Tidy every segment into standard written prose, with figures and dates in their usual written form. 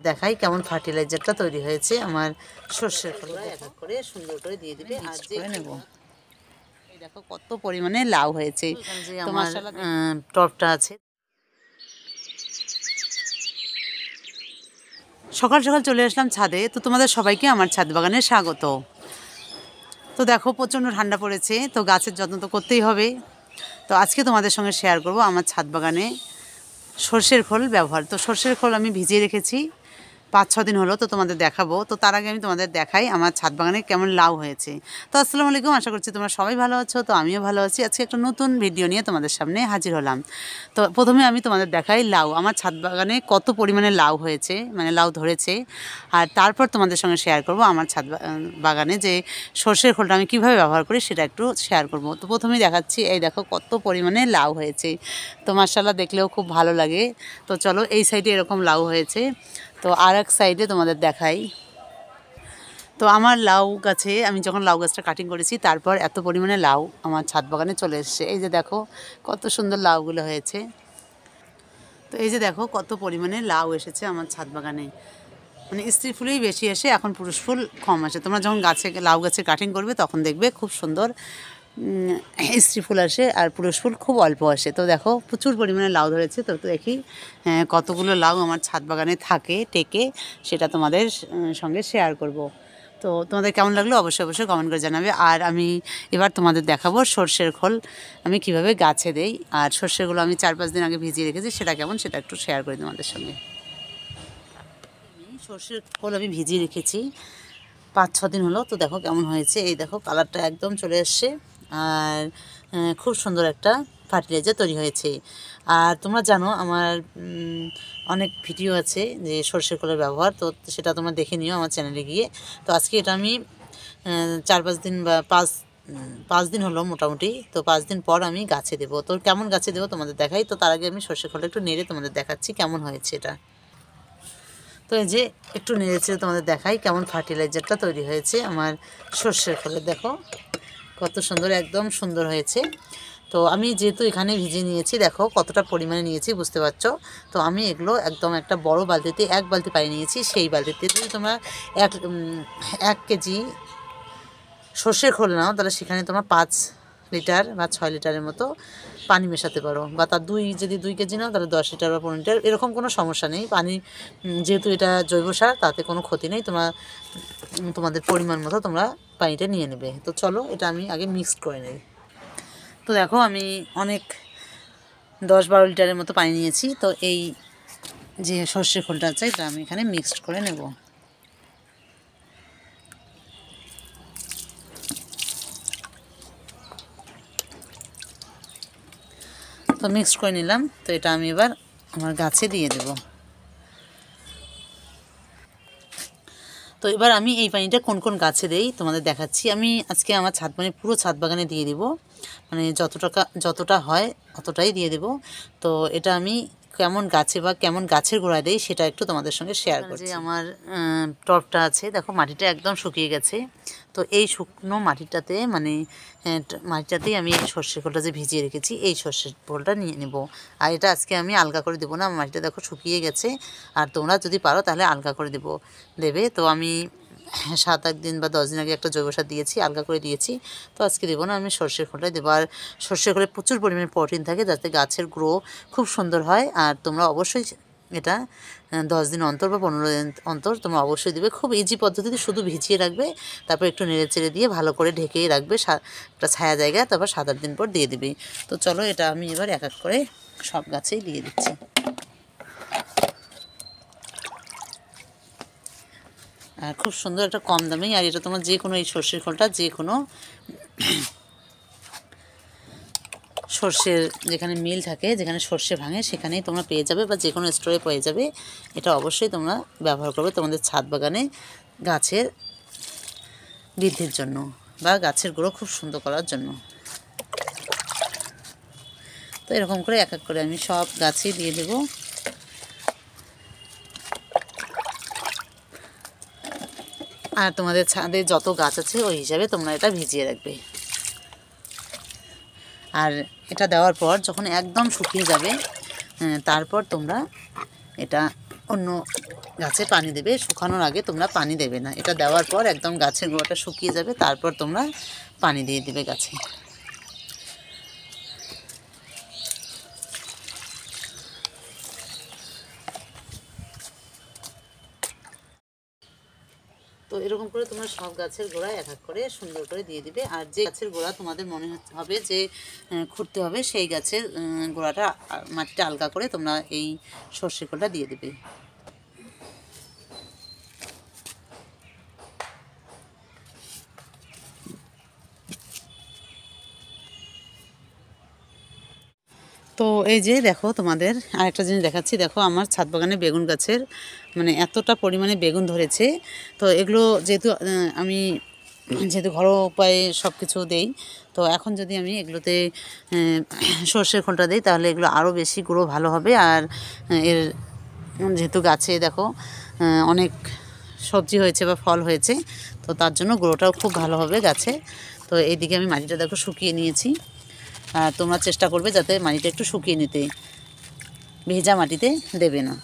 দেখাই কেমন ফার্টিলাইজারটা তৈরি হয়েছে। আমার সর্ষের খোল এক এক করে সুন্দর করে দিয়ে দিবে আর করে নেব। এই দেখো কত পরিমাণে লাউ হয়েছে। যে আমার টবটা আছে, সকাল সকাল চলে আসলাম ছাদে। তো তোমাদের সবাইকে আমার ছাদ বাগানে স্বাগত। তো দেখো প্রচণ্ড ঠান্ডা পড়েছে, তো গাছের যত্ন তো করতেই হবে। তো আজকে তোমাদের সঙ্গে শেয়ার করব আমার ছাদ বাগানে সর্ষের খোল ব্যবহার। তো সর্ষের খোল আমি ভিজিয়ে রেখেছি 5-6 দিন হলো, তো তোমাদের দেখাবো। তো তার আগে আমি তোমাদের দেখাই আমার ছাদ বাগানে কেমন লাউ হয়েছে। তো আসসালামু আলাইকুম, আশা করছি তোমরা সবাই ভালো আছো। তো আমিও ভালো আছি। আজকে একটা নতুন ভিডিও নিয়ে তোমাদের সামনে হাজির হলাম। তো প্রথমে আমি তোমাদের দেখাই লাউ, আমার ছাদ বাগানে কত পরিমাণে লাউ হয়েছে, মানে লাউ ধরেছে। আর তারপর তোমাদের সঙ্গে শেয়ার করব আমার ছাদ বাগানে যে সর্ষের খোলটা আমি কীভাবে ব্যবহার করি সেটা একটু শেয়ার করব। তো প্রথমেই দেখাচ্ছি, এই দেখো কত পরিমাণে লাউ হয়েছে। তো মাশাআল্লাহ দেখলেও খুব ভালো লাগে। তো চলো এই সাইডে এরকম লাউ হয়েছে, তো আর এক সাইডে তোমাদের দেখাই। তো আমার লাউ গাছে আমি যখন লাউ গাছটা কাটিং করেছি তারপর এত পরিমাণে লাউ আমার ছাদ বাগানে চলে এসছে। এই যে দেখো কত সুন্দর লাউগুলো হয়েছে। তো এই যে দেখো কত পরিমাণে লাউ এসেছে আমার ছাদ বাগানে, মানে স্ত্রী ফুলেই বেশি আসে, এখন পুরুষ ফুল কম আসে। তোমরা যখন লাউ গাছে কাটিং করবে তখন দেখবে খুব সুন্দর স্ত্রী ফুল আসে আর পুরুষ ফুল খুব অল্প আসে। তো দেখো প্রচুর পরিমাণে লাউ ধরেছে। তো দেখি কতগুলো লাউ আমার ছাদ বাগানে থাকে টেকে, সেটা তোমাদের সঙ্গে শেয়ার করব। তো তোমাদের কেমন লাগলো অবশ্যই অবশ্যই কমেন্ট করে জানাবে। আর আমি এবার তোমাদের দেখাবো সর্ষের খোল আমি কিভাবে গাছে দেই। আর সর্ষেগুলো আমি 4-5 দিন আগে ভিজিয়ে রেখেছি, সেটা কেমন সেটা একটু শেয়ার করি তোমাদের সঙ্গে। সর্ষের খোল আমি ভিজিয়ে রেখেছি 5-6 দিন হলো। তো দেখো কেমন হয়েছে, এই দেখো কালারটা একদম চলে এসছে আর খুব সুন্দর একটা ফার্টিলাইজার তৈরি হয়েছে। আর তোমরা জানো আমার অনেক ভিডিও আছে যে সর্ষের খোলের ব্যবহার, তো সেটা তোমরা দেখে নিও আমার চ্যানেলে গিয়ে। তো আজকে এটা আমি 4-5 দিন বা 5 দিন হলো মোটামুটি। তো 5 দিন পর আমি গাছে দেবো। তো কেমন গাছে দেবো তোমাদের দেখাই। তো তার আগে আমি সর্ষের খোলটা একটু নেড়ে তোমাদের দেখাচ্ছি কেমন হয়েছে এটা। তো এই যে একটু নেড়েছে তোমাদের দেখাই কেমন ফার্টিলাইজারটা তৈরি হয়েছে আমার সর্ষের খোলে। দেখো কত সুন্দর, একদম সুন্দর হয়েছে। তো আমি যেহেতু এখানে ভিজিয়ে নিয়েছি, দেখো কতটা পরিমাণে নিয়েছি বুঝতে পারছো। তো আমি এগুলো একদম একটা বড় বালতিতে 1 বালতি পানি নিয়েছি। সেই বালতিতে যদি তোমরা 1 কেজি সর্ষের খোল নাও তাহলে সেখানে তোমরা 5 লিটার বা 6 লিটারের মতো পানি মেশাতে পারো। বা তার যদি 2 কেজি নাও তাহলে 10 লিটার বা 15 লিটার, এরকম কোনো সমস্যা নেই। পানি যেহেতু এটা জৈব সার তাতে কোনো ক্ষতি নেই। তোমাদের পরিমাণ মতো তোমরা পানিটা নিয়ে নেবে। তো চলো এটা আমি আগে মিক্সড করে নেই। তো দেখো আমি অনেক 10-12 লিটারের মতো পানি নিয়েছি। তো এই যে সর্ষের খোলটা আছে এটা আমি এখানে মিক্সড করে নেব। তো মিক্সড করে নিলাম। তো এটা আমি এবার আমার গাছে দিয়ে দেব। তো এবার আমি এই পানিটা কোন কোন গাছে দেই তোমাদের দেখাচ্ছি। আমি আজকে আমার পুরো ছাদ বাগানে দিয়ে দিব, মানে যতটা হয় অতটাই দিয়ে দেব। তো এটা আমি কেমন গাছে বা কেমন গাছের গোড়ায় দেই সেটা একটু তোমাদের সঙ্গে শেয়ার করছি। আমার টবটা আছে, দেখো মাটিটা একদম শুকিয়ে গেছে। তো এই শুকনো মাটিটাতেই আমি এই সর্ষের খোলটা যে ভিজিয়ে রেখেছি এই সর্ষের খোলটা নিয়ে নেব। আর এটা আজকে আমি আলগা করে দেবো না, মাটিটা দেখো শুকিয়ে গেছে। আর তোমরা যদি পারো তাহলে আলগা করে দেবে। তো আমি 7-8 দিন বা 10 দিন আগে একটা জৈব সার দিয়েছি, আলগা করে দিয়েছি। তো আজকে দেবো না, আমি সর্ষের খোলটাই দেবো। আর সর্ষের খোলে প্রচুর পরিমাণে প্রোটিন থাকে যাতে গাছের গ্রো খুব সুন্দর হয়। আর তোমরা অবশ্যই এটা 10 দিন অন্তর বা 15 দিন অন্তর তোমরা অবশ্যই দেবে। খুব ইজি পদ্ধতিতে শুধু ভিজিয়ে রাখবে, তারপর একটু নেড়ে চেড়ে দিয়ে ভালো করে ঢেকেই রাখবে একটা ছায়া জায়গা, তারপর 7-8 দিন পর দিয়ে দিবে। তো চলো এটা আমি এবার এক এক করে সব গাছেই দিয়ে দিচ্ছি। আর খুব সুন্দর একটা কম দামেই, আর এটা তোমার যে কোনো এই সর্ষের খোলটা যে কোনো সর্ষের যেখানে মিল থাকে, যেখানে সর্ষে ভাঙে সেখানেই তোমরা পেয়ে যাবে বা যে কোনো স্টোরে পেয়ে যাবে। এটা অবশ্যই তোমরা ব্যবহার করবে তোমাদের ছাদ বাগানে গাছের বৃদ্ধির জন্য বা গাছের গ্রো খুব সুন্দর করার জন্য। তো এরকম করে এক এক করে আমি সব গাছেই দিয়ে দেব। আর তোমাদের ছাদে যত গাছ আছে ওই হিসাবে তোমরা এটা ভিজিয়ে রাখবে। আর এটা দেওয়ার পর যখন একদম শুকিয়ে যাবে তারপর তোমরা এটা অন্য গাছে পানি দেবে। শুকানোর আগে তোমরা পানি দেবে না, এটা দেওয়ার পর একদম গাছের গোড়াটা শুকিয়ে যাবে, তারপর তোমরা পানি দিয়ে দিবে গাছে। তো এরকম করে তোমরা সব গাছের গোড়ায় এক এক করে সুন্দর করে দিয়ে দিবে। আর যে গাছের গোড়া তোমাদের মনে হবে যে খুঁড়তে হবে, সেই গাছের গোড়াটা মাটিটা আলগা করে তোমরা এই সর্ষে খোলটা দিয়ে দিবে। তো এই যে দেখো, তোমাদের আরেকটা জিনিস দেখাচ্ছি। দেখো আমার ছাদ বাগানে বেগুন গাছের মানে এতটা পরিমাণে বেগুন ধরেছে। তো এগুলো যেহেতু আমি ঘরোয়া উপায়ে সব কিছু দেই, তো এখন যদি আমি এগুলোতে সর্ষের খোলটা দিই তাহলে এগুলো আরও বেশি গ্রো ভালো হবে। আর এর যেহেতু গাছে দেখো অনেক সবজি হয়েছে বা ফল হয়েছে, তো তার জন্য গ্রোটাও খুব ভালো হবে গাছে। তো এইদিকে আমি মাটিটা দেখো শুকিয়ে নিয়েছি। তোমরা চেষ্টা করবে যাতে মাটিটা একটু শুকিয়ে নিতে, ভেজা মাটিতে দেবে না।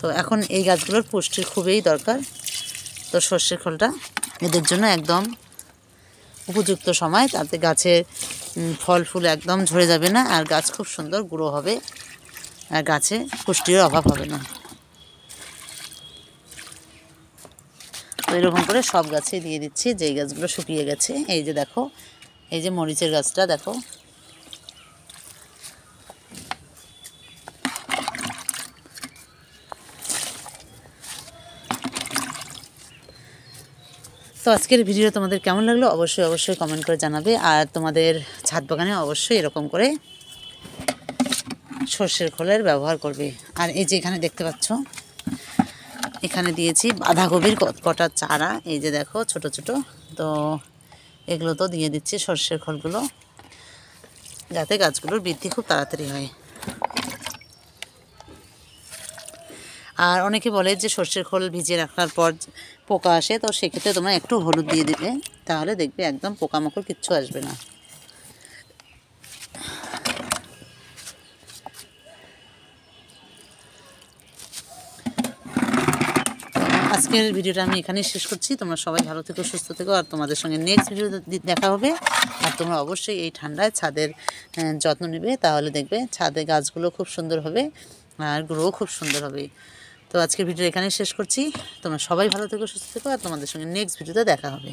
তো এখন এই গাছগুলোর পুষ্টির খুবই দরকার। তো সর্ষের খোলটা এদের জন্য একদম উপযুক্ত সময়, তাতে গাছের ফল ফুল একদম ঝরে যাবে না, আর গাছ খুব সুন্দর গ্রো হবে, আর গাছে পুষ্টির অভাব হবে না। তো এরকম করে সব গাছে দিয়ে দিচ্ছি, যেই গাছগুলো শুকিয়ে গেছে। এই যে দেখো, এই যে মরিচের গাছটা দেখো, তো আজকের ভিডিও তোমাদের কেমন লাগলো অবশ্যই কমেন্ট করে জানাবে। আর তোমাদের ছাদ বাগানে অবশ্যই এরকম করে সর্ষের খোলের ব্যবহার করবে। আর এই যে এখানে দেখতে পাচ্ছ, এখানে দিয়েছি বাঁধাকপির কটা চারা, এই যে দেখো ছোট ছোট। তো এগুলো তো দিয়ে দিচ্ছি সর্ষের খোলগুলো, যাতে গাছগুলোর বৃদ্ধি খুব তাড়াতাড়ি হয়। আর অনেকে বলে যে সর্ষের খোল ভিজিয়ে রাখার পর পোকা আসে, তো সেক্ষেত্রে তোমরা একটু হলুদ দিয়ে দিবে, তাহলে দেখবে একদম পোকামাকড় কিচ্ছু আসবে না। আজকের ভিডিওটা আমি এখানেই শেষ করছি। তোমরা সবাই ভালো থেকো, সুস্থ থেকো, আর তোমাদের সঙ্গে নেক্সট ভিডিও দেখা হবে। আর তোমরা অবশ্যই এই ঠান্ডায় ছাদের যত্ন নেবে, তাহলে দেখবে ছাদে গাছগুলো খুব সুন্দর হবে আর গ্রো খুব সুন্দর হবে। তো আজকের ভিডিও এখানেই শেষ করছি। তোমরা সবাই ভালো থেকো, সুস্থ থেকো, আর তোমাদের সঙ্গে নেক্সট ভিডিওতে দেখা হবে।